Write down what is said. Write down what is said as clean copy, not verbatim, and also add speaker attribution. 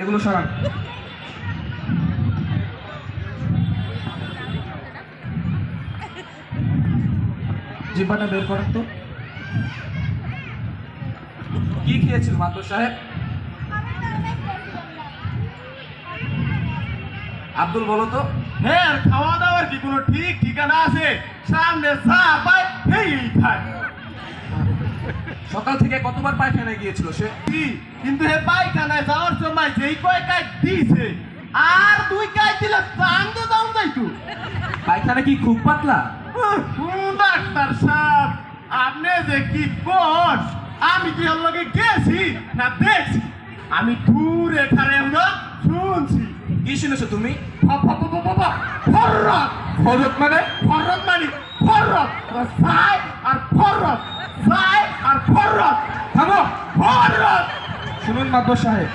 Speaker 1: এগুলো সরান। জিহ্বাটা বের করেন তো। কি খেয়েছিল মাতর সাহেব? আব্দুল বলো তো।
Speaker 2: হ্যাঁ, আর খাওয়া দাওয়ার কি কোনো ঠিক ঠিকানা আছে? সামনে চা পায় এই খায়।
Speaker 1: সকাল থেকে কতবার পায়খানায় গিয়েছিল সে?
Speaker 2: কি কিন্তু হে পায়খানায় যাওয়ার সময় যেই কয় কাজ দিয়েছে আর দুই কাজ দিলে চান্দে দাম যাইতো।
Speaker 1: পায়খানা কি খুব পাতলা?
Speaker 2: ডাক্তার সাহেব, আপনি যে কি কোন, আমি কি ওর লগে গেছি না দেখছি? আমি দূরে খারে শুনছি।
Speaker 1: কি শুনেছো তুমি?
Speaker 2: ফররত
Speaker 1: ফরত মানে?
Speaker 2: ফররত মানে ফররত সাই আর ফররত সাই আর ফররত।
Speaker 1: থামো।
Speaker 2: ফররত
Speaker 1: শুনুন মাতর সাহেব,